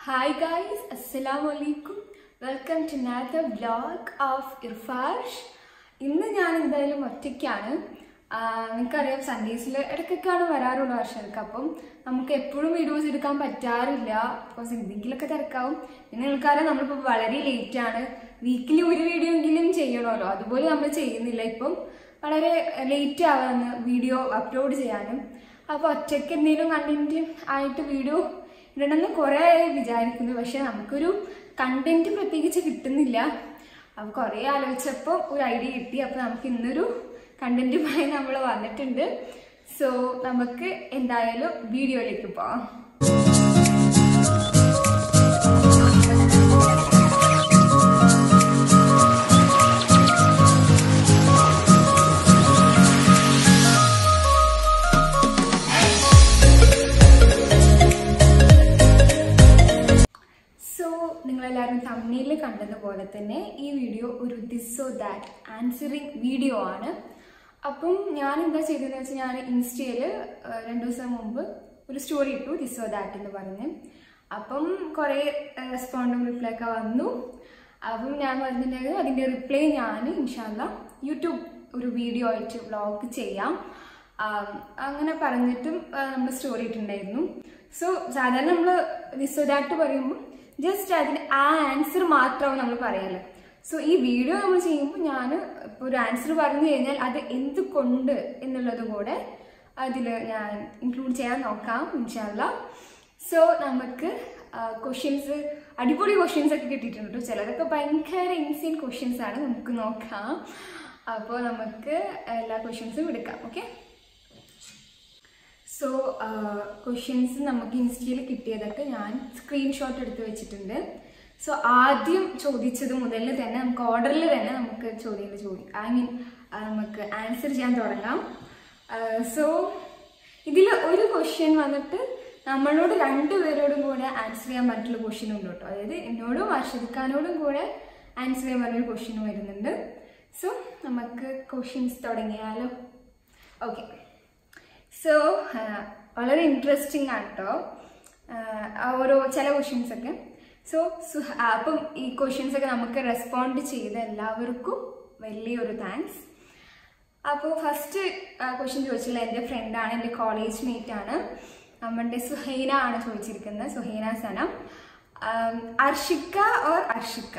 Hi guys, Assalamu alaikum. Welcome to another vlog of Irfash. ഇന്ന് ഞാൻ എന്തായാലും ഒറ്റയ്ക്കാണ്. നിങ്ങൾക്കറിയാം സൺഡേസിൽ ഇടയ്ക്കൊക്കെയാണ് വരാറുള്ള വർഷങ്ങൾക്ക്. അപ്പം നമുക്ക് എപ്പോഴും വീഡിയോസ് എടുക്കാൻ പറ്റാറില്ല. ബിക്കോസ് എന്തെങ്കിലുമൊക്കെ തിരക്കാവും. പിന്നെ നിങ്ങൾക്കറിയാം നമ്മളിപ്പോൾ വളരെ ലേറ്റാണ്. വീക്കിലി ഒരു വീഡിയോ എങ്കിലും ചെയ്യണമല്ലോ. അതുപോലെ നമ്മൾ ചെയ്യുന്നില്ല. ഇപ്പം വളരെ ലേറ്റ് ആവുന്ന വീഡിയോ അപ്ലോഡ് ചെയ്യാനും. അപ്പോൾ ഒറ്റയ്ക്ക് എന്തെങ്കിലും കണ്ടന്റ് ആയിട്ട് വീഡിയോ ഇടണമെന്ന് കുറേ വിചാരിക്കുന്നു. പക്ഷെ നമുക്കൊരു കണ്ടന്റ് പ്രത്യേകിച്ച് കിട്ടുന്നില്ല. അപ്പോൾ കുറേ ആലോചിച്ചപ്പോൾ ഒരു ഐഡിയ കിട്ടി. അപ്പോൾ നമുക്ക് ഇന്നൊരു കണ്ടന്റുമായി നമ്മൾ വന്നിട്ടുണ്ട്. സോ നമുക്ക് എന്തായാലും വീഡിയോയിലേക്ക് പോവാം. നിങ്ങളെല്ലാവരും തമ്മിൽ കണ്ടതുപോലെ തന്നെ ഈ വീഡിയോ ഒരു this or that answering video ആണ്. അപ്പം ഞാൻ എന്താ ചെയ്തതെന്ന് വെച്ചാൽ ഞാൻ ഇൻസ്റ്റയിൽ 2 ദിവസം മുമ്പ് ഒരു സ്റ്റോറി ഇട്ടു ദിസ് ഓർ ദാറ്റ് എന്ന് പറഞ്ഞ്. അപ്പം കുറേ റെസ്പോണ്ടും റിപ്ലൈ ഒക്കെ വന്നു. അപ്പം ഞാൻ പറഞ്ഞിട്ടുണ്ടായിരുന്നു അതിൻ്റെ റിപ്ലൈ ഞാൻ ഇൻഷാല്ലാ യൂട്യൂബ് ഒരു വീഡിയോ ആയിട്ട് വ്ളോഗ് ചെയ്യാം അങ്ങനെ പറഞ്ഞിട്ടും നമ്മൾ സ്റ്റോറി ഇട്ടിട്ടുണ്ടായിരുന്നു. സോ സാധാരണ നമ്മൾ ദിസ് ഓർ ദാറ്റ് പറയുമ്പോൾ ജസ്റ്റ് അതിന് ആ ആൻസർ മാത്രമാണ് നമ്മൾ പറയല്. സോ ഈ വീഡിയോ നമ്മൾ ചെയ്യുമ്പോൾ ഞാൻ ഇപ്പോൾ ഒരു ആൻസർ പറഞ്ഞു കഴിഞ്ഞാൽ അത് എന്തുകൊണ്ട് എന്നുള്ളത് കൂടെ അതിൽ ഞാൻ ഇൻക്ലൂഡ് ചെയ്യാൻ നോക്കാം ഇൻഷാല്ലാ. സോ നമുക്ക് ക്വസ്റ്റ്യൻസ് അടിപൊളി ക്വസ്റ്റ്യൻസ് ഒക്കെ കിട്ടിയിട്ടുണ്ട്. ചിലതൊക്കെ ഭയങ്കര ഇൻസിയൻ ക്വസ്റ്റ്യൻസ് ആണ്. നമുക്ക് നോക്കാം. അപ്പോൾ നമുക്ക് എല്ലാ ക്വസ്റ്റ്യൻസും എടുക്കാം. ഓക്കെ. സോ ക്വസ്റ്റ്യൻസ് നമുക്ക് ഇൻസ്റ്റയിൽ കിട്ടിയതൊക്കെ ഞാൻ സ്ക്രീൻഷോട്ട് എടുത്ത് വെച്ചിട്ടുണ്ട്. സോ ആദ്യം ചോദിച്ചത് മുതൽ തന്നെ നമുക്ക് ഓർഡറിൽ തന്നെ നമുക്ക് നമുക്ക് ആൻസർ ചെയ്യാൻ തുടങ്ങാം. സോ ഇതിൽ ഒരു ക്വസ്റ്റ്യൻ വന്നിട്ട് നമ്മളോട് 2 പേരോടും കൂടെ ആൻസർ ചെയ്യാൻ പറ്റുള്ള ക്വസ്റ്റ്യൻ ഉണ്ട് കേട്ടോ. അതായത് എന്നോടും അർഷിദിക്കാനോടും കൂടെ ആൻസർ ചെയ്യാൻ പറ്റുന്ന ക്വസ്റ്റ്യനും വരുന്നുണ്ട്. സോ നമുക്ക് ക്വസ്റ്റ്യൻസ് തുടങ്ങിയാലോ? ഓക്കെ. സോ വളരെ ഇൻട്രസ്റ്റിംഗ് ആണ് കേട്ടോ ഓരോ ചില ക്വസ്റ്റ്യൻസ് ഒക്കെ. സോ അപ്പം ഈ ക്വസ്റ്റ്യൻസ് ഒക്കെ നമുക്ക് റെസ്പോണ്ട് ചെയ്ത എല്ലാവർക്കും വലിയൊരു താങ്ക്സ്. അപ്പോൾ ഫസ്റ്റ് ക്വസ്റ്റ്യൻ ചോദിച്ചുള്ള എൻ്റെ ഫ്രണ്ടാണ്, എൻ്റെ കോളേജ് മേറ്റ് ആണ്. നമ്മുടെ സുഹൈന ആണ് ചോദിച്ചിരിക്കുന്നത്. Suhaina Sanam. Arshika or Arshika?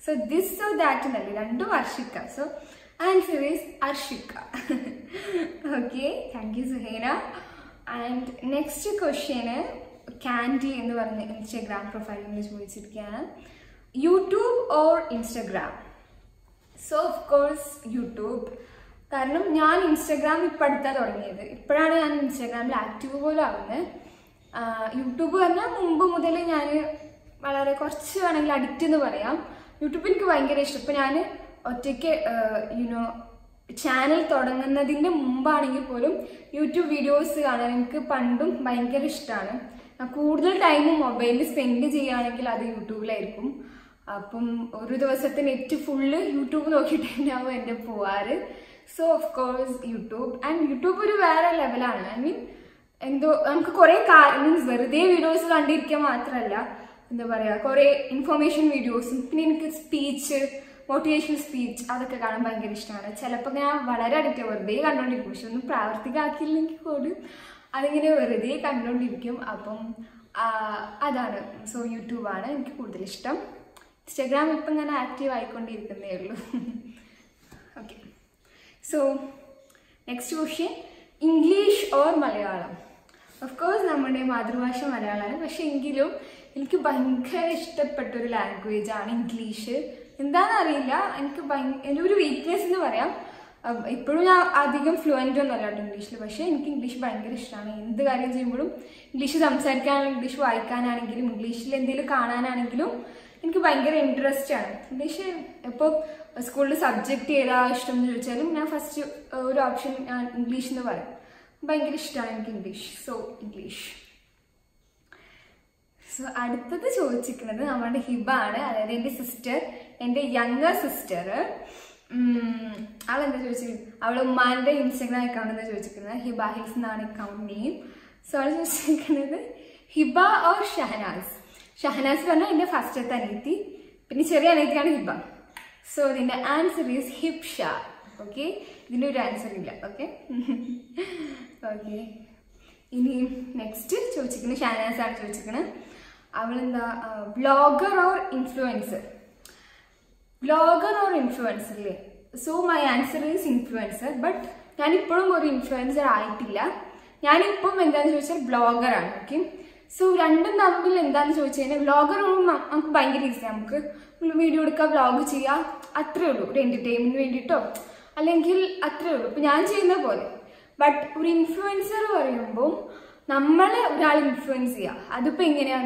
So this or that എന്നല്ലേ, രണ്ടും Arshika. So answer is Arshika. Okay, thank you Suhaina. And next question Candy എന്ന് പറഞ്ഞ ഇൻസ്റ്റാഗ്രാം പ്രൊഫൈലിൽ ചോദിച്ചിരിക്കുകയാണ്, YouTube or Instagram? So of course YouTube. കാരണം ഞാൻ ഇൻസ്റ്റാഗ്രാം ഇപ്പം അടുത്താണ് തുടങ്ങിയത്. ഇപ്പോഴാണ് ഞാൻ ഇൻസ്റ്റാഗ്രാമിൽ ആക്റ്റീവ് പോലും ആവുന്നത്. യൂട്യൂബ് പറഞ്ഞാൽ മുമ്പ് മുതൽ ഞാൻ വളരെ കുറച്ച് വേണമെങ്കിൽ അഡിക്റ്റ് എന്ന് പറയാം. യൂട്യൂബ് എനിക്ക് ഭയങ്കര ഇഷ്ടം. ഇപ്പം ഞാൻ ഒറ്റയ്ക്ക് ചാനൽ തുടങ്ങുന്നതിൻ്റെ മുമ്പാണെങ്കിൽ പോലും യൂട്യൂബ് വീഡിയോസ് കാണാൻ എനിക്ക് പണ്ടും ഭയങ്കര ഇഷ്ടമാണ്. കൂടുതൽ ടൈമും മൊബൈലിൽ സ്പെൻഡ് ചെയ്യുകയാണെങ്കിൽ അത് യൂട്യൂബിലായിരിക്കും. അപ്പം ഒരു ദിവസത്തെ നെറ്റ് ഫുള്ള് യൂട്യൂബ് നോക്കിയിട്ട് തന്നെയാവും എൻ്റെ പോവാറ്. So of course YouTube. And YouTube ഒരു വേറെ ലെവലാണ്. ഐ മീൻ എന്തോ നമുക്ക് കുറേ മീൻസ് വെറുതെ വീഡിയോസ് കണ്ടിരിക്കാൻ മാത്രമല്ല, എന്താ പറയുക, കുറേ ഇൻഫോർമേഷൻ വീഡിയോസും പിന്നെ എനിക്ക് സ്പീച്ച്, മോട്ടിവേഷണൽ സ്പീച്ച് അതൊക്കെ കാണാൻ ഭയങ്കര ഇഷ്ടമാണ്. ചിലപ്പോൾ ഞാൻ വളരെ അഡിക്റ്റ് വെറുതെ കണ്ടുകൊണ്ടിരിക്കും. പക്ഷെ ഒന്നും പ്രാവർത്തികമാക്കിയില്ലെങ്കിൽ പോലും അതിങ്ങനെ വെറുതെ കണ്ടുകൊണ്ടിരിക്കും. അപ്പം അതാണ്. സോ യൂട്യൂബാണ് എനിക്ക് കൂടുതൽ ഇഷ്ടം. ഇൻസ്റ്റാഗ്രാം ഇപ്പം ഇങ്ങനെ ആക്റ്റീവ് ആയിക്കൊണ്ടിരിക്കുന്നേ ഉള്ളൂ. Okay. So next question, English or Malayalam? Of course നമ്മുടെ മാതൃഭാഷ മലയാളമാണ്. പക്ഷെ എങ്കിലും എനിക്ക് ഭയങ്കര ഇഷ്ടപ്പെട്ടൊരു ലാംഗ്വേജാണ് ഇംഗ്ലീഷ്. എന്താണെന്നറിയില്ല, എനിക്ക് എൻ്റെ ഒരു വീക്ക്നെസ് എന്ന് പറയാം. ഇപ്പോഴും ഞാൻ അധികം ഫ്ലുവൻ്റ് ഒന്നും അല്ല ഇംഗ്ലീഷിൽ. പക്ഷേ എനിക്ക് ഇംഗ്ലീഷ് ഭയങ്കര ഇഷ്ടമാണ്. എന്ത് കാര്യം ചെയ്യുമ്പോഴും ഇംഗ്ലീഷ് സംസാരിക്കാനാണെങ്കിലും ഇംഗ്ലീഷ് വായിക്കാനാണെങ്കിലും ഇംഗ്ലീഷിൽ എന്തെങ്കിലും കാണാനാണെങ്കിലും എനിക്ക് ഭയങ്കര ഇൻട്രസ്റ്റ് ആണ്. ഇംഗ്ലീഷ് ഇപ്പോൾ സ്കൂളിൽ സബ്ജക്റ്റ് ഏതാ ഇഷ്ടം എന്ന് ചോദിച്ചാലും ഞാൻ ഫസ്റ്റ് ഒരു ഓപ്ഷൻ ഞാൻ ഇംഗ്ലീഷ് എന്ന് പറയും. ഭയങ്കര ഇഷ്ടമാണ് എനിക്ക് ഇംഗ്ലീഷ്. So English. സോ അടുത്തത് ചോദിച്ചിരിക്കുന്നത് നമ്മുടെ ഹിബ ആണ്. അതായത് എൻ്റെ സിസ്റ്റർ, എൻ്റെ യങ്ങർ സിസ്റ്റർ. അവളെന്താ ചോദിച്ചിരിക്കുന്നത്, അവൾ ഉമ്മാൻ്റെ ഇൻസ്റ്റാഗ്രാം അക്കൗണ്ട് എന്താ ചോദിച്ചിരിക്കുന്നത്. ഹിബ ഹിൽസ് എന്നാണ് അക്കൗണ്ട് നെയിം. സോ അവൾ ചോദിച്ചിരിക്കുന്നത് ഹിബ ഓർ ഷഹനാസ്? ഷഹനാസ് പറഞ്ഞാൽ എൻ്റെ ഫസ്റ്റത്തെ അനിയത്തി, പിന്നെ ചെറിയ അനിയത്തിയാണ് ഹിബ. സോ ഇതിൻ്റെ ആൻസർ ഈസ് ഹിബ്ഷ. ഓക്കെ, ഇതിൻ്റെ ഒരു ആൻസർ ഇല്ല. ഓക്കെ ഓക്കെ, ഇനി നെക്സ്റ്റ് ചോദിച്ചിരിക്കുന്നത് ഷഹനാസ് ആണ് ചോദിച്ചിരിക്കുന്നത്. അവളെന്താ vlogger or influencer? Vlogger or influencer അല്ലേ? So my answer is influencer. But ഞാനിപ്പോഴും ഒരു ഇൻഫ്ലുവൻസർ ആയിട്ടില്ല. ഞാനിപ്പം എന്താണെന്ന് ചോദിച്ചാൽ വ്ളോഗറാണ്. ഓക്കെ, സോ രണ്ടും തമ്മിൽ എന്താണെന്ന് ചോദിച്ചു കഴിഞ്ഞാൽ വ്ളോഗർ നമുക്ക് ഭയങ്കര ഈസി. നമുക്ക് വീഡിയോ എടുക്കുക, വ്ളോഗ് ചെയ്യുക, അത്രേ ഉള്ളൂ. ഒരു എൻ്റർടൈൻമെൻറ്റിന് വേണ്ടിയിട്ടോ അല്ലെങ്കിൽ അത്രേ ഉള്ളൂ, ഇപ്പം ഞാൻ ചെയ്യുന്ന പോലെ. ബട്ട് ഒരു ഇൻഫ്ലുവൻസർ പറയുമ്പോൾ നമ്മളെ ഒരാൾ ഇൻഫ്ലുവൻസ് ചെയ്യുക. അതിപ്പോൾ എങ്ങനെയാണ്?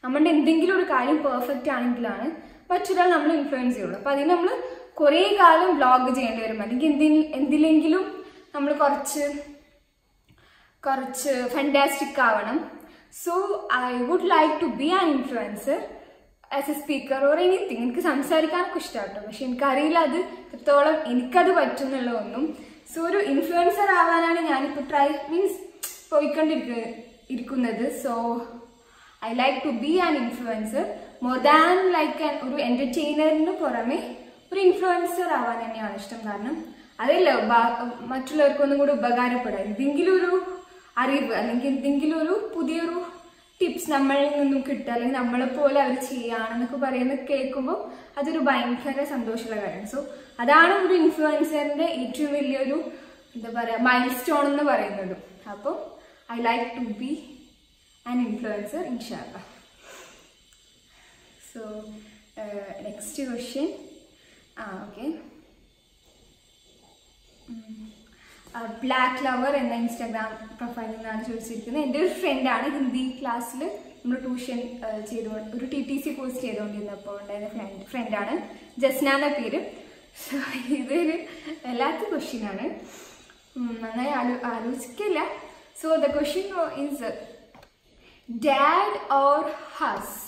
നമ്മളുടെ എന്തെങ്കിലും ഒരു കാര്യം പെർഫെക്റ്റ് ആണെങ്കിലാണ് മറ്റൊരാൾ നമ്മൾ ഇൻഫ്ലുവൻസ് ചെയ്യുള്ളൂ. അപ്പോൾ അതിന് നമ്മൾ കുറേ കാലം വ്ളോഗ് ചെയ്യേണ്ടി വരും, അല്ലെങ്കിൽ എന്തിലെങ്കിലും നമ്മൾ കുറച്ച് ഫാന്റാസ്റ്റിക് ആവണം. So I would like to be an influencer as a speaker or anything. എനിക്ക് സംസാരിക്കാനൊക്കെ ഇഷ്ടമാട്ടോ, പക്ഷെ എനിക്കറിയില്ല അത് എത്രത്തോളം എനിക്കത് പറ്റും എന്നുള്ളതൊന്നും. സോ ഒരു ഇൻഫ്ലുവൻസർ ആവാനാണ് ഞാനിപ്പോൾ പോയിക്കൊണ്ടിരിക്കുന്നത്. So I like to be an influencer more than like ഒരു എൻ്റർടൈനറിന് പുറമെ ഒരു ഇൻഫ്ലുവൻസർ ആവാൻ തന്നെയാണ് ഇഷ്ടം. കാരണം അതല്ല മറ്റുള്ളവർക്കൊന്നും കൂടി ഉപകാരപ്പെടാം. എന്തെങ്കിലും ഒരു അറിവ് അല്ലെങ്കിൽ എന്തെങ്കിലും ഒരു പുതിയൊരു ടിപ്സ് നമ്മളിൽ നിന്നും കിട്ടുക, അല്ലെങ്കിൽ നമ്മളെപ്പോലെ അവർ ചെയ്യുകയാണെന്നൊക്കെ പറയുന്നത് കേൾക്കുമ്പോൾ അതൊരു ഭയങ്കര സന്തോഷമുള്ള കാര്യമാണ്. സോ അതാണ് ഒരു ഇൻഫ്ലുവൻസറിൻ്റെ ഏറ്റവും വലിയൊരു എന്താ പറയുക മൈൽ സ്റ്റോൺ എന്ന് പറയുന്നത്. അപ്പോൾ I like to be an influencer ഇൻഷാല്ലാ. So next question. Okay, black lover എന്ന ഇൻസ്റ്റാഗ്രാം പ്രൊഫൈലിൽ നിന്നാണ് ചോദിച്ചിരിക്കുന്നത്. എൻ്റെ ഒരു ഫ്രണ്ടാണ്, ഹിന്ദി ക്ലാസ്സിൽ നമ്മൾ ട്യൂഷൻ ഒരു TTC കോഴ്സ് ചെയ്തുകൊണ്ടിരുന്നപ്പോൾ ഉണ്ടായിരുന്ന ഫ്രണ്ടാണ്, ജസ്ന എന്ന പേര്. സോ ഇതൊരു വല്ലാത്ത ക്വസ്റ്റ്യനാണ്, നന്നായി ആലോചിക്കില്ല. So the question is dad or hus?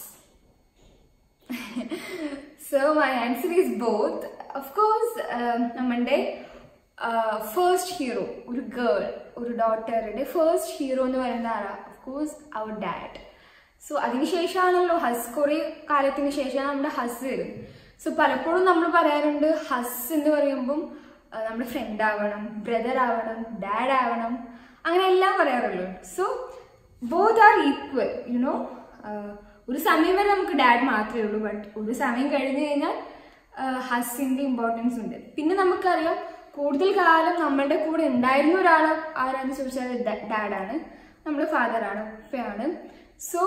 So my answer is both. Of course നമ്മളുടെ ഫസ്റ്റ് ഹീറോ, ഒരു ഗേൾ, ഒരു ഡോട്ടറുടെ ഫസ്റ്റ് ഹീറോ എന്ന് പറയുന്ന ആളാണ് ഓഫ് കോഴ്സ് അവർ ഡാഡ്. സോ അതിനുശേഷമാണല്ലോ ഹസ്, കുറേ കാലത്തിന് ശേഷമാണ് നമ്മുടെ ഹസ് വരുന്നത്. സോ പലപ്പോഴും നമ്മൾ പറയാറുണ്ട് ഹസ് എന്ന് പറയുമ്പം നമ്മുടെ ഫ്രണ്ട് ആവണം, ബ്രദർ ആവണം, ഡാഡ് ആവണം, അങ്ങനെ എല്ലാം പറയാറുള്ളൂ. So both are equal, you know. ഒരു സമയം വരെ നമുക്ക് ഡാഡ് മാത്രമേ ഉള്ളൂ, ബട്ട് ഒരു സമയം കഴിഞ്ഞ് കഴിഞ്ഞാൽ ഹസ്സിൻ്റെ ഇമ്പോർട്ടൻസ് ഉണ്ട്. പിന്നെ നമുക്കറിയാം കൂടുതൽ കാലം നമ്മളുടെ കൂടെ ഉണ്ടായിരുന്ന ഒരാൾ ആരാന്ന് ചോദിച്ചാൽ ഡാഡാണ്, നമ്മുടെ ഫാദറാണ്, ഉപ്പയാണ്. സോ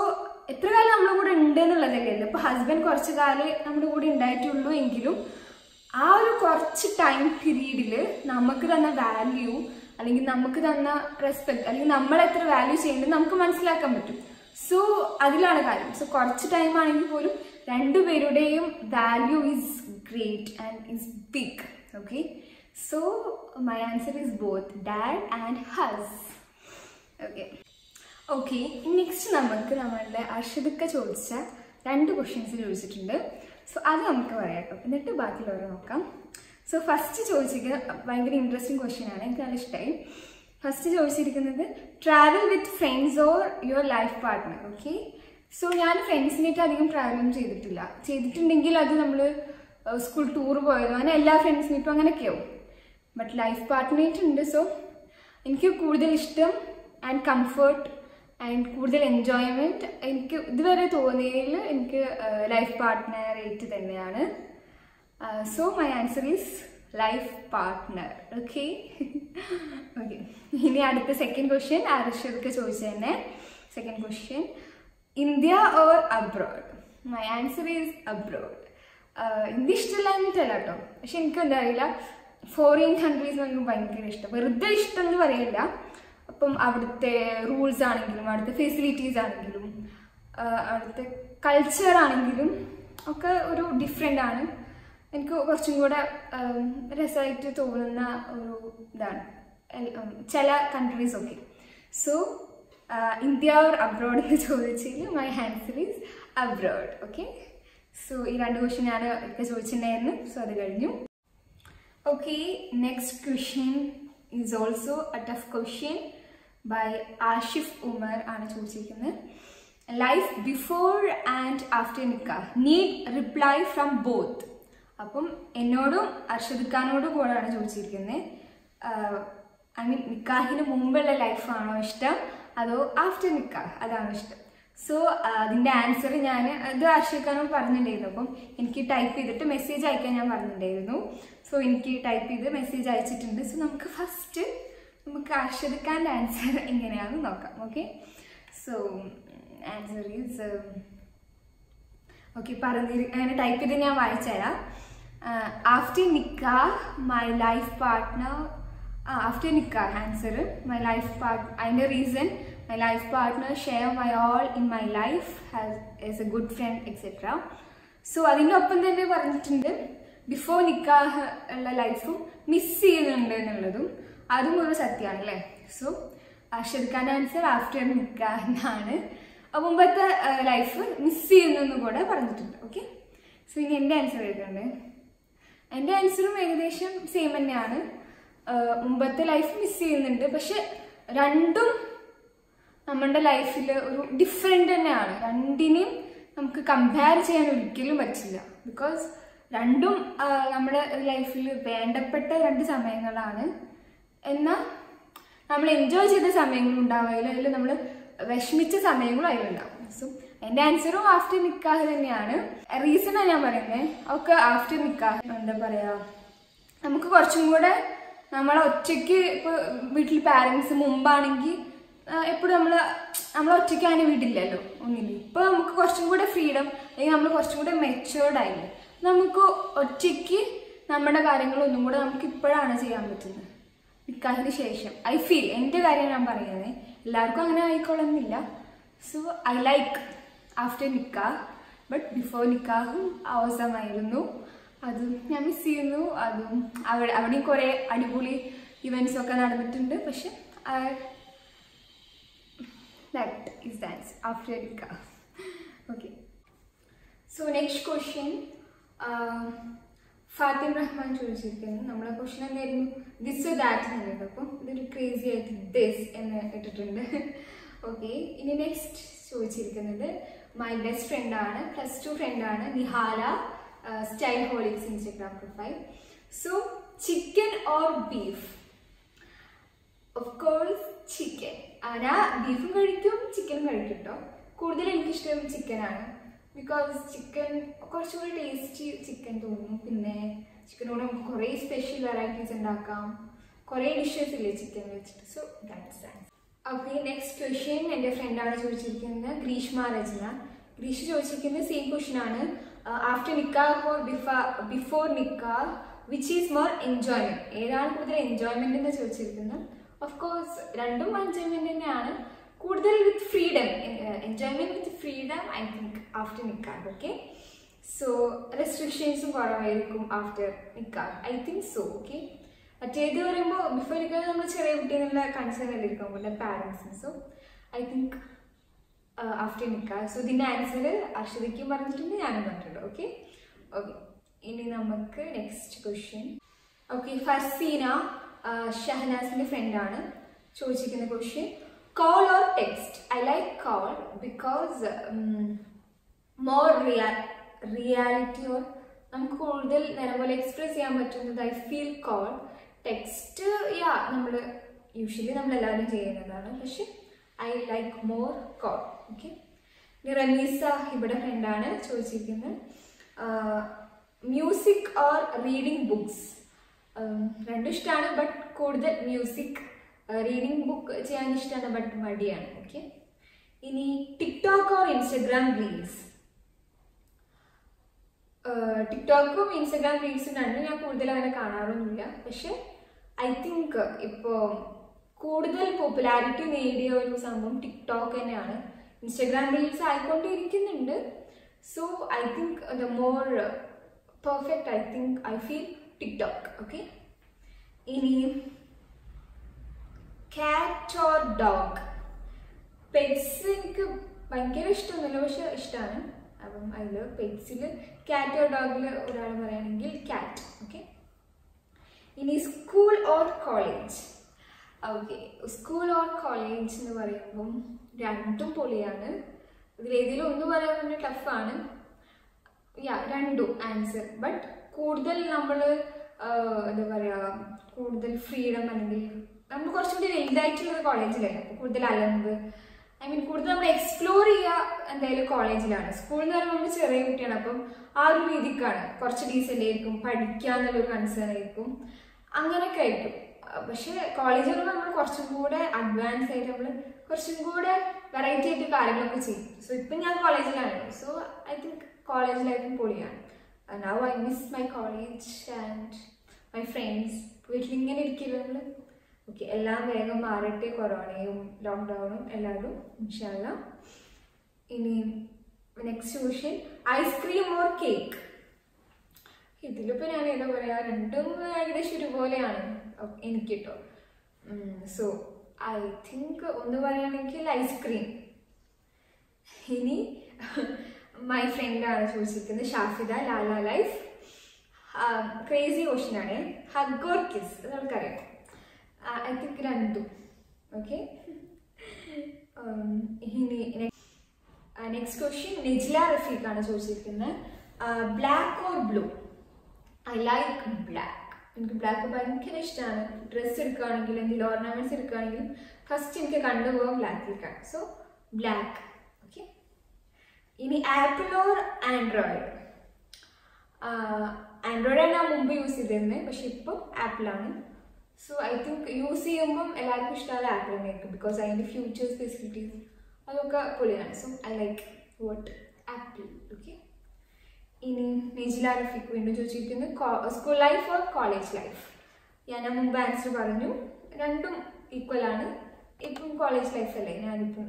എത്ര കാലം നമ്മുടെ കൂടെ ഉണ്ട് എന്നുള്ളതല്ലേ. ഇപ്പോൾ ഹസ്ബൻഡ് കുറച്ച് കാലം നമ്മുടെ കൂടെ ഉണ്ടായിട്ടുള്ളൂ എങ്കിലും ആ ഒരു കുറച്ച് ടൈം പീരീഡിൽ നമുക്ക് തന്ന വാല്യൂ അല്ലെങ്കിൽ നമുക്ക് തന്ന റെസ്പെക്ട് അല്ലെങ്കിൽ നമ്മൾ എത്ര വാല്യൂ ചെയ്യേണ്ടത് നമുക്ക് മനസ്സിലാക്കാൻ പറ്റും. സോ അതിലാണ് കാര്യം. സോ കുറച്ച് ടൈം ആണെങ്കിൽ പോലും രണ്ടുപേരുടെയും value is great and is big. Okay, so my answer is both dad and hus. okay next നമുക്ക് നമ്മളുടെ അർഷദിക്ക ചോദിച്ച 2 ക്വസ്റ്റ്യൻസ് ചോദിച്ചിട്ടുണ്ട്. സോ അത് നമുക്ക് പറയാം, എന്നിട്ട് ബാക്കിയുള്ളവരെ നോക്കാം. സോ ഫസ്റ്റ് ചോദിച്ചിരിക്കുന്നത് ഭയങ്കര ഇൻട്രസ്റ്റിംഗ് ക്വസ്റ്റ്യൻ ആണ്, എനിക്ക് നല്ല ഇഷ്ടമായി. ഫസ്റ്റ് ചോദിച്ചിരിക്കുന്നത് travel with friends or your life partner. Okay, so ഞാൻ ഫ്രണ്ട്സിനായിട്ട് അധികം ട്രാവലൊന്നും ചെയ്തിട്ടുണ്ടെങ്കിൽ അത് നമ്മൾ സ്കൂൾ ടൂർ പോയതോ അങ്ങനെ എല്ലാ ഫ്രണ്ട്സിനായിട്ടും അങ്ങനെയൊക്കെയാവും. ബട്ട് ലൈഫ് പാർട്ട്ണറായിട്ട് ഉണ്ട്. സോ എനിക്ക് കൂടുതൽ ഇഷ്ടം ആൻഡ് കംഫർട്ട് ആൻഡ് കൂടുതൽ എൻജോയ്മെൻറ്റ് എനിക്ക് ഇതുവരെ തോന്നിയതിൽ എനിക്ക് ലൈഫ് പാർട്ട്ണറായിട്ട് തന്നെയാണ്. So my answer is life partner. Okay okay, ഇനി അടുത്ത സെക്കൻഡ് ക്വസ്റ്റ്യൻ അർഷദൊക്കെ ചോദിച്ചു തന്നെ. Second question, India or abroad? My answer is abroad. India ഇഷ്ടമില്ല എന്നിട്ടല്ല കേട്ടോ, പക്ഷെ എനിക്ക് എന്താ അറിയില്ല, ഫോറിൻ കൺട്രീസ് എനിക്ക് ഭയങ്കര ഇഷ്ടം. വെറുതെ ഇഷ്ടം എന്ന് പറയില്ല, അപ്പം അവിടുത്തെ റൂൾസ് ആണെങ്കിലും അവിടുത്തെ ഫെസിലിറ്റീസ് ആണെങ്കിലും അവിടുത്തെ കൾച്ചർ ആണെങ്കിലും ഒക്കെ ഒരു ഡിഫറെൻ്റ് ആണ്. എനിക്ക് കുറച്ചും കൂടെ രസമായിട്ട് തോന്നുന്ന ഒരു ഇതാണ് ചില കൺട്രീസൊക്കെ. സോ ഇന്ത്യ ഓർ അബ്രോഡ് എന്ന് ചോദിച്ചെങ്കിൽ my answer is abroad. Okay, so ഈ 2 ക്വസ്റ്റ്യൻ ഞാൻ ഒക്കെ ചോദിച്ചിട്ടുണ്ടായിരുന്നു. സോ അത് കഴിഞ്ഞു. Okay, next question is also a tough question by Ashif Umar ആണ് ചോദിച്ചിരിക്കുന്നത്. ലൈഫ് ബിഫോർ ആൻഡ് ആഫ്റ്റർ നിക്കാഹ് നീഡ് റിപ്ലൈ ഫ്രം ബോത്ത്. അപ്പം എന്നോടും അർഷദ് ഖാനോടും കൂടെയാണ് ചോദിച്ചിരിക്കുന്നത്. ഐ മീൻ നിക്കാഹിന് മുമ്പുള്ള ലൈഫാണോ ഇഷ്ടം അതോ ആഫ്റ്റർ നിക്കാഹ് അതാണോ ഇഷ്ടം? സോ അതിൻ്റെ ആൻസർ ഞാൻ ഇത് അർഷദ് ഖാനോട് പറഞ്ഞിട്ടുണ്ടായിരുന്നു. അപ്പം എനിക്ക് ടൈപ്പ് ചെയ്തിട്ട് മെസ്സേജ് അയക്കാൻ ഞാൻ പറഞ്ഞിട്ടുണ്ടായിരുന്നു. സോ എനിക്ക് ടൈപ്പ് ചെയ്ത് മെസ്സേജ് അയച്ചിട്ടുണ്ട്. സോ നമുക്ക് ഫസ്റ്റ് അർഷദ് ഖാൻ്റെ ആൻസർ എങ്ങനെയാണെന്ന് നോക്കാം. Okay, so answer is okay അങ്ങനെ ടൈപ്പ് ചെയ്ത് ഞാൻ വായിച്ചുതരാം. ആഫ്റ്റർ നിക്കാഹ് മൈ ലൈഫ് പാർട്ട്ണർ ആഫ്റ്റർ നിക്കാഹ് ആൻസർ മൈ ലൈഫ് പാർട്ട്ണർ അതിൻ്റെ reason my life partner share my all in my life as A good friend etcetera. So അതിൻ്റെ ഒപ്പം തന്നെ പറഞ്ഞിട്ടുണ്ട് ബിഫോർ നിക്കാഹ് ഉള്ള ലൈഫും മിസ് ചെയ്യുന്നുണ്ട് എന്നുള്ളതും. അതും ഒരു സത്യമാണ് അല്ലേ? സോ അർഷദ് ഖാൻ്റെ ആൻസർ ആഫ്റ്റർ നിക്കാഹ് എന്നാണ്. മുമ്പത്തെ ലൈഫ് മിസ് ചെയ്യുന്നെന്ന് കൂടെ പറഞ്ഞിട്ടുണ്ട്. ഓക്കെ, സോ ഇനി എൻ്റെ ആൻസർ എഴുതുന്നുണ്ട്. എൻ്റെ ആൻസറും ഏകദേശം സെയിം തന്നെയാണ്. മുമ്പത്തെ ലൈഫ് മിസ് ചെയ്യുന്നുണ്ട്, പക്ഷെ രണ്ടും നമ്മുടെ ലൈഫിൽ ഒരു ഡിഫറെൻ്റ് തന്നെയാണ്. രണ്ടിനെയും നമുക്ക് കമ്പയർ ചെയ്യാൻ ഒരിക്കലും പറ്റില്ല. ബിക്കോസ് രണ്ടും നമ്മുടെ ലൈഫിൽ വേണ്ടപ്പെട്ട രണ്ട് സമയങ്ങളാണ്. എന്നാൽ നമ്മൾ എൻജോയ് ചെയ്ത സമയങ്ങളും ഉണ്ടാവില്ല, അതിൽ നമ്മൾ വിഷമിച്ച സമയങ്ങളും അതിലുണ്ടാവും. സോ എൻ്റെ ആൻസറും ആഫ്റ്റർ നിക്കാഹ് തന്നെയാണ്. റീസണാണ് ഞാൻ പറയുന്നത്. ഒക്കെ ആഫ്റ്റർ നിക്കാഹ് എന്താ പറയുക, നമുക്ക് കുറച്ചും കൂടെ നമ്മളെ ഒറ്റയ്ക്ക് ഇപ്പോൾ വീട്ടിൽ പാരൻസ് മുമ്പാണെങ്കിൽ എപ്പോഴും നമ്മൾ ഒറ്റയ്ക്ക് അങ്ങനെ വീട്ടില്ലല്ലോ ഒന്നില്ല. ഇപ്പോൾ നമുക്ക് കുറച്ചും കൂടെ ഫ്രീഡം, അല്ലെങ്കിൽ നമ്മൾ കുറച്ചും കൂടെ മെച്ചുവേർഡ് ആയില്ലേ, നമുക്ക് ഒറ്റയ്ക്ക് നമ്മുടെ കാര്യങ്ങളൊന്നും കൂടെ നമുക്ക് ഇപ്പോഴാണ് ചെയ്യാൻ പറ്റുന്നത് നിക്കാഹിന് ശേഷം. ഐ ഫീൽ എൻ്റെ കാര്യം ഞാൻ പറയുന്നത്, എല്ലാവർക്കും അങ്ങനെ ആയിക്കോളുന്നില്ല. സോ ഐ ലൈക്ക് ആഫ്റ്റർ നിക്കാഹ്, ബട്ട് ബിഫോർ നിക്കാഹും അവസരമായിരുന്നു. അതും ഞാൻ മിസ് ചെയ്യുന്നു. അതും അവിടെയും കുറേ അടിപൊളി ഇവൻറ്റ്സ് ഒക്കെ നടന്നിട്ടുണ്ട്. പക്ഷെ ദാറ്റ് ഈസ് ദാൻസ് ആഫ്റ്റർ നിക്കാഹ്. Okay, so next question Fathim Rahman ചോദിച്ചിരിക്കുന്നത്. നമ്മളെ ക്വസ്റ്റ്യൻ എന്തായിരുന്നു? ദിസ് ദാറ്റ് എന്നുള്ളത്. അപ്പം ഇതൊരു ക്രേസി ആയിട്ട് ദിസ് എന്ന് ഇട്ടിട്ടുണ്ട്. ഓക്കെ, ഇനി നെക്സ്റ്റ് ചോദിച്ചിരിക്കുന്നത് മൈ ബെസ്റ്റ് ഫ്രണ്ടാണ്, +2 ഫ്രണ്ടാണ്, Nihala, style Horlicks Instagram profile. So chicken or beef? Of course chicken. ഞാൻ ബീഫും കഴിക്കും ചിക്കനും കഴിക്കും കേട്ടോ. കൂടുതൽ എനിക്കിഷ്ടം ചിക്കനാണ്. ബിക്കോസ് ചിക്കൻ കുറച്ചുകൂടി ടേസ്റ്റി ചിക്കൻ തോന്നും. പിന്നെ ചിക്കനോട് നമുക്ക് കുറേ സ്പെഷ്യൽ വെറൈറ്റീസ് ഉണ്ടാക്കാം, കുറേ ഡിഷസ് ഇല്ലേ ചിക്കൻ വെച്ചിട്ട്. So that's that. Okay, next question എൻ്റെ ഫ്രണ്ടാണ് ചോദിച്ചിരിക്കുന്നത്, ഗ്രീഷ്മ രചന. ഗ്രീഷ് ചോദിച്ചിരിക്കുന്നത് സെയിം ക്വസ്റ്റ്യൻ ആണ്. ആഫ്റ്റർ നിക്കാഹ് ഓർ ബിഫോർ നിക്കാഹ് വിച്ച് ഈസ് മോർ എൻജോയ്മെൻറ്റ്? ഏതാണ് കൂടുതൽ എൻജോയ്മെൻ്റ് എന്ന് ചോദിച്ചിരിക്കുന്നത്. ഓഫ് കോഴ്സ് രണ്ടും എൻജോയ്മെൻറ്റ് തന്നെയാണ്. കൂടുതൽ with freedom, enjoyment with freedom I think after നിക്കാഹ്. ഓക്കെ, സോ റെസ്ട്രിക്ഷൻസും കുറവായിരിക്കും ആഫ്റ്റർ നിക്കാഹ് ഐ തിങ്ക് സോ. ഓക്കെ, മറ്റേത് പറയുമ്പോൾ ബിഫോർ നിക്കാഹ് നമ്മൾ ചെറിയ കുട്ടി എന്നുള്ള കൺസേൺ അല്ലായിരിക്കും നമ്മുടെ പാരൻസിന്. സോ ഐ തിങ്ക് ആഫ്റ്റർ നിക്കാഹ്. സോ ഇതിൻ്റെ ആൻസർ അർഷദയ്ക്കും പറഞ്ഞിട്ടുണ്ട്, ഞാനും പറഞ്ഞിട്ടുണ്ട്. ഓക്കെ ഓക്കെ, ഇനി നമുക്ക് നെക്സ്റ്റ് ക്വസ്റ്റ്യൻ. ഓക്കെ, ഫർസീന ഷഹനാസിൻ്റെ ഫ്രണ്ടാണ് ചോദിച്ചിരിക്കുന്ന question. Call or text? I like call because more reality or നമുക്ക് കൂടുതൽ നേരം പോലെ എക്സ്പ്രസ് ചെയ്യാൻ പറ്റുന്നത് ഐ ഫീൽ കോൾ. ടെക്സ്റ്റ് നമ്മൾ യൂഷ്വലി നമ്മളെല്ലാവരും ചെയ്യുന്നതാണ്, പക്ഷെ I like more call. Okay, ഇനി റമീസ ഇവിടെ ഫ്രണ്ടാണ് ചോദിച്ചിരിക്കുന്നത്. Music or reading books? രണ്ടും ഇഷ്ടമാണ്, ബട്ട് കൂടുതൽ മ്യൂസിക്. റീഡിങ് ബുക്ക് ചെയ്യാൻ ഇഷ്ടമാണ്, ബട്ട് മടിയാണ്. ഓക്കെ, ഇനി ടിക്ടോക്ക് ഓർ ഇൻസ്റ്റഗ്രാം റീൽസ്? ടിക്ടോക്കും ഇൻസ്റ്റഗ്രാം റീൽസും രണ്ടും ഞാൻ കൂടുതൽ അങ്ങനെ കാണാറൊന്നുമില്ല. പക്ഷെ ഐ തിങ്ക് ഇപ്പോൾ കൂടുതൽ പോപ്പുലാരിറ്റി നേടിയ ഒരു സംഭവം ടിക്ടോക്ക് തന്നെയാണ്. ഇൻസ്റ്റഗ്രാം റീൽസ് ആയിക്കൊണ്ടിരിക്കുന്നുണ്ട്. So I think the more perfect I think I feel TikTok. Okay, ഇനി കാറ്റ് ഓർ ഡോഗ്? പെറ്റ്സ് എനിക്ക് ഭയങ്കര ഇഷ്ടമൊന്നുമില്ല, പക്ഷെ ഇഷ്ടമാണ്. അപ്പം അതിൽ പെറ്റ്സിൽ കാറ്റ് ഓർ ഡോഗിൽ ഒരാൾ പറയുകയാണെങ്കിൽ കാറ്റ്. ഓക്കെ, ഇനി school or college? Okay, school or college എന്ന് പറയുമ്പം രണ്ടും പൊളിയാണ്. ഇതിലേതിലും ഒന്ന് പറയാൻ വേണ്ടി ടഫാണ്. രണ്ടും ആൻസർ. ബട്ട് കൂടുതൽ നമ്മൾ എന്താ പറയുക, കൂടുതൽ ഫ്രീഡം അല്ലെങ്കിൽ നമ്മൾ കുറച്ചുകൂടി വലുതായിട്ടുള്ളത് കോളേജിലാണ്. അപ്പോൾ കൂടുതൽ അലമ്പ്, കൂടുതൽ നമ്മൾ എക്സ്പ്ലോർ ചെയ്യുക എന്തായാലും കോളേജിലാണ്. സ്കൂളിൽ നിന്ന് പറയുമ്പോൾ നമ്മൾ ചെറിയ കുട്ടിയാണ്, അപ്പം ആ ഒരു രീതിക്കാണ് കുറച്ച് ഡീസൻ്റ് ആയിരിക്കും, പഠിക്കുക എന്നുള്ളൊരു കൺസേൺ ആയിരിക്കും, അങ്ങനെയൊക്കെ ആയിരിക്കും. പക്ഷെ കോളേജിൽ നമ്മൾ കുറച്ചും കൂടെ അഡ്വാൻസ് ആയിട്ട് നമ്മൾ കുറച്ചും കൂടെ വെറൈറ്റി ആയിട്ട് കാര്യങ്ങളൊക്കെ ചെയ്യും. സോ ഇപ്പം ഞാൻ കോളേജിലാണ്. സോ ഐ തിങ്ക് കോളേജ് ലൈഫും പൊളിയാണ്. Now I miss my college and my friends. വീട്ടിലിങ്ങനെ ഇരിക്കില്ല നമ്മൾ. ഓക്കെ, എല്ലാം വേഗം മാറട്ടെ, കൊറോണയും ലോക്ക്ഡൗണും എല്ലാവരും ഇൻഷാ അല്ലാ. ഇനി next question, ice cream or cake? ഇതിലിപ്പോൾ ഞാൻ എന്താ പറയുക, രണ്ടും ഏകദേശം ഒരുപോലെയാണ് എനിക്ക് കേട്ടോ. സോ ഐ തിങ്ക് ഒന്ന് പറയുകയാണെങ്കിൽ ഐസ്ക്രീം. ഇനി മൈ ഫ്രണ്ടാണ് ചോദിച്ചിരിക്കുന്നത്, Shafida, Lala life. Crazy question ആണ്. Hug or kiss? അത് നമുക്കറിയാം. ഐ തിങ്ക് രണ്ടും. ഓക്കെ. ഇനി നെക്സ്റ്റ് ക്വസ്റ്റ്യൻ, നിജ്ല റഫീഖാണ് ചോദിച്ചിരിക്കുന്നത്, black or blue? I like black. എനിക്ക് ബ്ലാക്ക് ഭയങ്കര ഇഷ്ടമാണ്. ഡ്രസ്സ് എടുക്കുകയാണെങ്കിൽ, എന്തെങ്കിലും ഓർണമെന്റ്സ് എടുക്കുകയാണെങ്കിലും ഫസ്റ്റ് എനിക്ക് കണ്ടുപോകാൻ ബ്ലാക്കിലേക്കാണ്. So black. ഓക്കെ. ഇനി ആപ്പിൾ ഓർ ആൻഡ്രോയിഡ്? ആൻഡ്രോയിഡാണ് ഞാൻ മുമ്പ് യൂസ് ചെയ്തിരുന്നത്, പക്ഷെ ഇപ്പം ആപ്പിളാണ്. സോ ഐ തിങ്ക് യൂസ് ചെയ്യുമ്പം എല്ലാവർക്കും ഇഷ്ടമുള്ള ആപ്പിൾ തന്നെയായിരിക്കും, ബിക്കോസ് അതിൻ്റെ ഫ്യൂച്ചേഴ്സ്, ഫെസിലിറ്റീസ് അതൊക്കെ പൊളിയാണ്. So I like what apple. Okay. ഇനി നിജ്ല റഫീഖ് വീണ്ടും ചോദിച്ചിരിക്കുന്നത്, school life or college life? ഞാൻ മുമ്പ് ആൻസർ പറഞ്ഞു, രണ്ടും ഈക്വലാണ്. ഇപ്പം കോളേജ് ലൈഫ് അല്ലേ ഞാനിപ്പം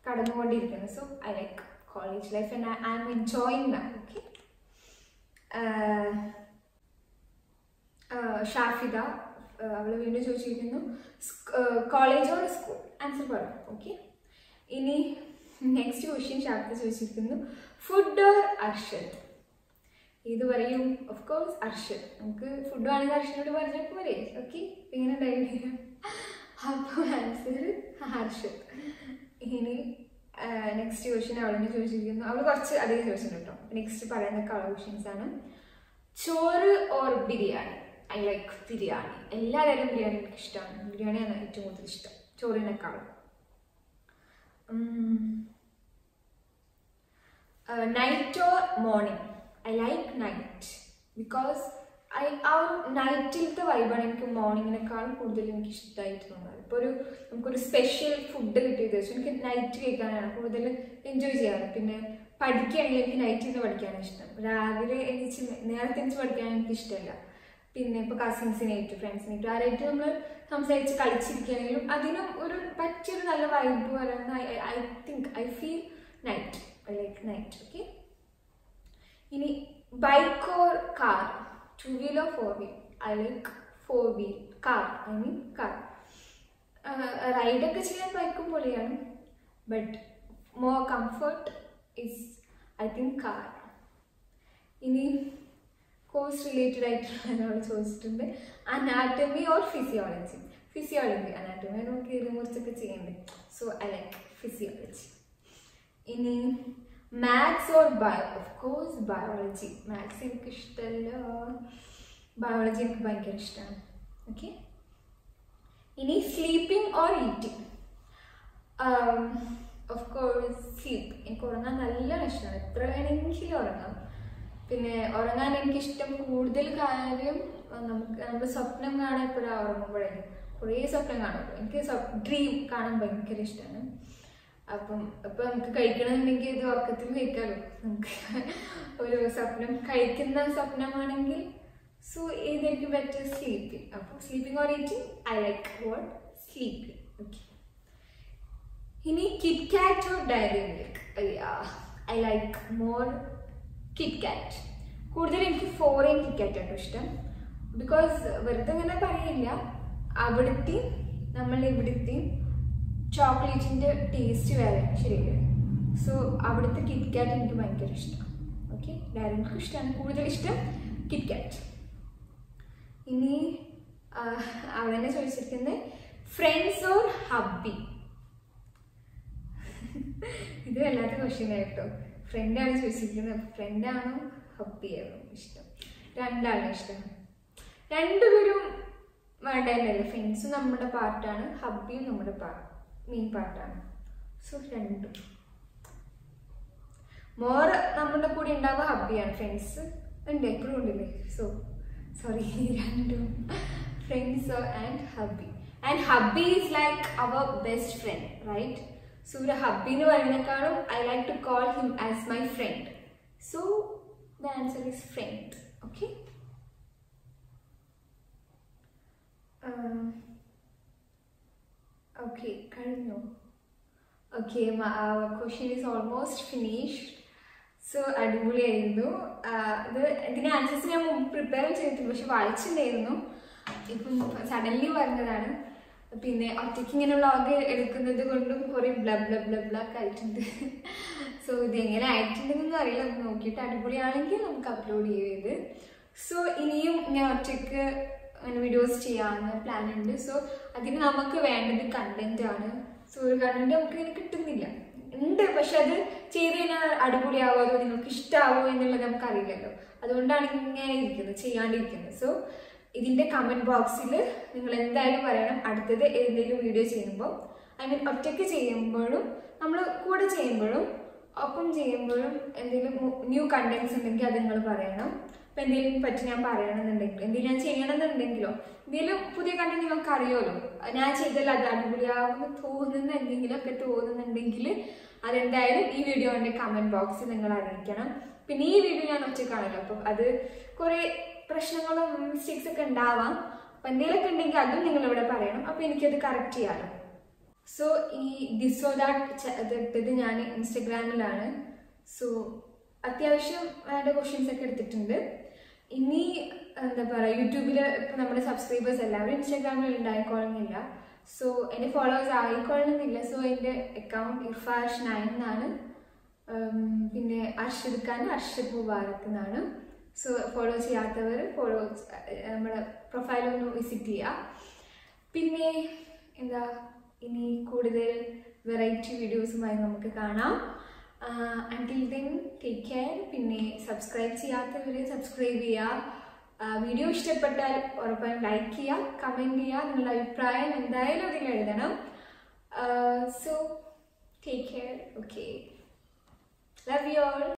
കടന്നുകൊണ്ടിരിക്കുന്നത്. So I like college life and I am enjoying that. Okay. Shafida അവൾ വീണ്ടും ചോദിച്ചിരിക്കുന്നു, കോളേജ് ഓർ സ്കൂൾ? ആൻസർ പറയാം. ഓക്കെ. ഇനി നെക്സ്റ്റ് ക്വസ്റ്റ്യൻ ഷാഫിദ ചോദിച്ചിരിക്കുന്നു, ഫുഡ് ഓർ അർഷദ്? ഇത് പറയും. Of course Arshad. നമുക്ക് ഫുഡ് വേണമെങ്കിൽ അർഷദിനോട് പറഞ്ഞാൽ പോരെ. ഓക്കെ, ഇങ്ങനെ ഉണ്ടായിരുന്നു. അപ്പോൾ ആൻസർ ഹർഷദ്. ഇനി നെക്സ്റ്റ് ക്വസ്റ്റ്യൻ അവളെന്നെ ചോദിച്ചിരിക്കുന്നു. അവൾ കുറച്ച് അധികം ചോദിച്ചിട്ടുണ്ട് കേട്ടോ. നെക്സ്റ്റ് പറയുന്ന ക്വസ്റ്റ്യൻസ് ആണ്, ചോറ് or biryani? I like biryani. എല്ലാവരും ബിരിയാണി എനിക്ക് ഇഷ്ടമാണ്. ബിരിയാണിയാണ് ഏറ്റവും കൂടുതൽ ഇഷ്ടം ചോറിനേക്കാളും. Night or morning? I like night, because ആ ഒരു നൈറ്റിലത്തെ വൈബാണ് എനിക്ക് മോർണിംഗിനേക്കാളും കൂടുതൽ എനിക്ക് ഇഷ്ടമായിട്ട് തോന്നുന്നത്. ഇപ്പോൾ നമുക്കൊരു സ്പെഷ്യൽ ഫുഡ് കിട്ടിയത് വെച്ചാൽ എനിക്ക് നൈറ്റ് കഴിക്കാനാണ് കൂടുതൽ എൻജോയ് ചെയ്യാറ്. പിന്നെ പഠിക്കുകയാണെങ്കിൽ എനിക്ക് നൈറ്റിൽ നിന്ന് പഠിക്കാനാണ് ഇഷ്ടം. രാവിലെ എണീച്ച് നേരത്തെ എണീച്ച് പഠിക്കാൻ എനിക്ക് ഇഷ്ടമല്ല. പിന്നെ ഇപ്പോൾ കസിൻസിനായിട്ട്, ഫ്രണ്ട്സിനായിട്ട് ആരായിട്ട് നമ്മൾ സംസാരിച്ച് കളിച്ചിരിക്കുകയാണെങ്കിലും അതിനും ഒരു പറ്റിയൊരു നല്ല വൈബ് പറയുന്ന I feel night. I like night. Okay. ഇനി bike or car? 2-wheel or 4-wheel? I like 4-wheel. Car. Car. റൈഡൊക്കെ ചെയ്യാൻ ബൈക്കും പൊളിയാണ്, but more comfort is I think car. ഇനി കോഴ്സ് റിലേറ്റഡ് ആയിട്ടുള്ള എന്നോട് ചോദിച്ചിട്ടുണ്ട്, anatomy or physiology? Physiology. Anatomy നമുക്ക് ഇരുമുറിച്ചൊക്കെ ചെയ്യണ്ടേ. So I like physiology. ഇനി maths or bio? Of course biology. Maths എനിക്ക് ഇഷ്ടമല്ല, ബയോളജി എനിക്ക് ഭയങ്കര ഇഷ്ടമാണ്. ഓക്കെ. ഇനി sleeping or eating? Of course sleep. എനിക്ക് ഉറങ്ങാൻ നല്ല ഇഷ്ടമാണ്, എത്ര വേണമെങ്കിലും ഉറങ്ങാം. പിന്നെ ഉറങ്ങാൻ എനിക്കിഷ്ടം കൂടുതൽ കാര്യം നമ്മൾ സ്വപ്നം കാണാൻ എപ്പോഴാണ് ഉറങ്ങുമ്പോഴായിരിക്കും. കുറേ സ്വപ്നം കാണുമ്പോൾ എനിക്ക് ഡ്രീം കാണാൻ ഭയങ്കര ഇഷ്ടമാണ്. അപ്പം നമുക്ക് കഴിക്കണമെന്നുണ്ടെങ്കിൽ ഇത് ഉറക്കത്തിൽ കഴിക്കാമല്ലോ. നമുക്ക് ഒരു സ്വപ്നം കഴിക്കുന്ന സ്വപ്നമാണെങ്കിൽ സോ ഏതായിരിക്കും ബെറ്റർ? സ്ലീപ്പിംഗ്. അപ്പോൾ sleeping or eating? I like what? Sleeping. Okay. ഇനി കിറ്റ് കാറ്റ് or dairy milk? I like more kit കാറ്റ്. കൂടുതൽ എനിക്ക് ഫോറിൻ കിറ്റ് കാറ്റാണ് ഇഷ്ടം, ബിക്കോസ് വെറുതെ ഇങ്ങനെ പറയില്ല, അവിടുത്തെ നമ്മൾ ഇവിടുത്തെ ചോക്ലേറ്റിൻ്റെ ടേസ്റ്റ് വേറെ ശരിയല്ലേ. സോ അവിടുത്തെ കിറ്റ് കാറ്റ് എനിക്ക് ഭയങ്കര ഇഷ്ടമാണ്. ഓക്കെ. ഡയറി മിൽക്ക് ഇഷ്ടമാണ്, കൂടുതൽ ഇഷ്ടം കിറ്റ് കാറ്റ്. ഇനി അവളെന്നെ ചോദിച്ചിരിക്കുന്നത്, ഫ്രണ്ട്സ് ഓർ ഹബ്ബി? ഇത് വല്ലാത്ത ക്വസ്റ്റ്യൻ ആയിട്ടോ. ഫ്രണ്ടാണ് ചോദിച്ചിരിക്കുന്നത്. ഫ്രണ്ടാണോ ഹബ്ബിയാണോ ഇഷ്ടം? രണ്ടാളും ഇഷ്ടം. രണ്ടുപേരും വേണ്ടതല്ലേ. ഫ്രണ്ട്സും നമ്മുടെ പാർട്ടാണ്, ഹബ്ബിയും നമ്മുടെ മെയിൻ പാർട്ടാണ്. സോ രണ്ടും. മോർ നമ്മുടെ കൂടെ ഉണ്ടാവുക ഹബ്ബിയാണ്. ഫ്രണ്ട്സ് ഉണ്ട്, എപ്പോഴും ഉണ്ടല്ലേ. സോ സോറി, രണ്ടും friends and hubby. And hubby is like our best friend, right? So ഒരു ഹബ്ബി എന്ന് പറയുന്നതിനേക്കാളും I like to call him as my friend. So the answer is friend. Okay. Okay, കഴിഞ്ഞു. Okay, question is almost finished. So അടിപൊളിയായിരുന്നു. ഇതിന് answers ഞാൻ prepare ചെയ്തിട്ടുണ്ട്, പക്ഷെ വായിച്ചിട്ടുണ്ടായിരുന്നു. ഇപ്പം സഡൻലി പറഞ്ഞതാണ്. പിന്നെ ഒറ്റയ്ക്ക് ഇങ്ങനെ വ്ളോഗ് എടുക്കുന്നത് കൊണ്ടും കുറേ ബ്ലബ്ലൊക്കെ ആയിട്ടുണ്ട്. സോ ഇതെങ്ങനെ ആയിട്ടുണ്ടെന്നൊന്നും അറിയില്ല. നോക്കിയിട്ട് അടിപൊളിയാണെങ്കിൽ നമുക്ക് അപ്ലോഡ് ചെയ്ത്. സോ ഇനിയും ഞാൻ ഒറ്റയ്ക്ക് അങ്ങനെ വീഡിയോസ് ചെയ്യാമെന്ന് പ്ലാൻ ഉണ്ട്. സോ അതിന് നമുക്ക് വേണ്ടത് കണ്ടന്റ് ആണ്. സോ ഒരു കണ്ടന്റ് നമുക്ക് ഇങ്ങനെ കിട്ടുന്നില്ല ഉണ്ട്, പക്ഷെ അത് ചെയ്ത് കഴിഞ്ഞാൽ അടിപൊളിയാവോ, അതോ നിങ്ങൾക്ക് ഇഷ്ടമാവോ എന്നുള്ളത് നമുക്കറിയില്ലല്ലോ. അതുകൊണ്ടാണ് ഇങ്ങനെ ഇരിക്കുന്നത്, ചെയ്യാണ്ടിരിക്കുന്നത്. സോ ഇതിൻ്റെ കമൻറ്റ് ബോക്സിൽ നിങ്ങൾ എന്തായാലും പറയണം അടുത്തത് എന്തെങ്കിലും വീഡിയോ ചെയ്യുമ്പോൾ, ഐ മീൻ ഒറ്റയ്ക്ക് ചെയ്യുമ്പോഴും നമ്മൾ കൂടെ ചെയ്യുമ്പോഴും ഒപ്പം ചെയ്യുമ്പോഴും എന്തെങ്കിലും ന്യൂ കണ്ടന്റ്സ് ഉണ്ടെങ്കിൽ അത് നിങ്ങൾ പറയണം. ഇപ്പം എന്തെങ്കിലും പറ്റി ഞാൻ പറയണമെന്നുണ്ടെങ്കിലും, എന്തെങ്കിലും ഞാൻ ചെയ്യണമെന്നുണ്ടെങ്കിലോ, എന്തെങ്കിലും പുതിയ കണ്ടന്റ് നിങ്ങൾക്ക് അറിയുമല്ലോ, ഞാൻ ചെയ്തല്ലോ അത് അടിപൊളിയാവുമെന്ന് തോന്നുന്ന എന്തെങ്കിലുമൊക്കെ തോന്നുന്നുണ്ടെങ്കിൽ അതെന്തായാലും ഈ വീഡിയോൻ്റെ കമൻറ്റ് ബോക്സിൽ നിങ്ങൾ അറിയിക്കണം. പിന്നെ ഈ വീഡിയോ ഞാൻ ഒറ്റയ്ക്കാണല്ലോ, അപ്പം അത് കുറേ പ്രശ്നങ്ങളും മിസ്റ്റേക്സ് ഒക്കെ ഉണ്ടാവാം. അപ്പം എന്തെങ്കിലുമൊക്കെ ഉണ്ടെങ്കിൽ അതും നിങ്ങളിവിടെ പറയണം. അപ്പം എനിക്കത് കറക്റ്റ് ചെയ്യാമല്ലോ. സോ ഈ ദിസ് ഓർ ദാറ്റ് ഇട്ടത് ഞാൻ ഇൻസ്റ്റഗ്രാമിലാണ്. സോ അത്യാവശ്യം വേണ്ട ക്വസ്റ്റ്യൻസ് ഒക്കെ എടുത്തിട്ടുണ്ട്. ഇനി എന്താ പറയുക, യൂട്യൂബിൽ ഇപ്പം നമ്മുടെ സബ്സ്ക്രൈബേഴ്സ് എല്ലാവരും ഇൻസ്റ്റാഗ്രാമിൽ ഉണ്ടായിക്കൊള്ളുന്നില്ല. സോ എൻ്റെ ഫോളോവേഴ്സ് ആയിക്കൊള്ളുന്നില്ല. സോ എൻ്റെ അക്കൗണ്ട് ഇർഫാഷ്9 എന്നാണ്. പിന്നെ അർഷദ് ഖാൻ അർഷദ് മുബാറക് എന്നാണ്. സോ ഫോളോ ചെയ്യാത്തവർ നമ്മുടെ പ്രൊഫൈലൊന്ന് വിസിറ്റ് ചെയ്യുക. പിന്നെ എന്താ, ഇനി കൂടുതൽ വെറൈറ്റി വീഡിയോസുമായി നമുക്ക് കാണാം. അൻറ്റിൽ ദെൻ ടേക്ക് കെയർ. പിന്നെ സബ്സ്ക്രൈബ് ചെയ്യാത്തവർ സബ്സ്ക്രൈബ് ചെയ്യുക. വീഡിയോ ഇഷ്ടപ്പെട്ടാൽ ഉറപ്പായും ലൈക്ക് ചെയ്യുക, കമൻറ്റ് ചെയ്യുക. നിങ്ങളുടെ അഭിപ്രായം എന്തായാലും അതിൽ എഴുതണം. So take care. Okay, love you all.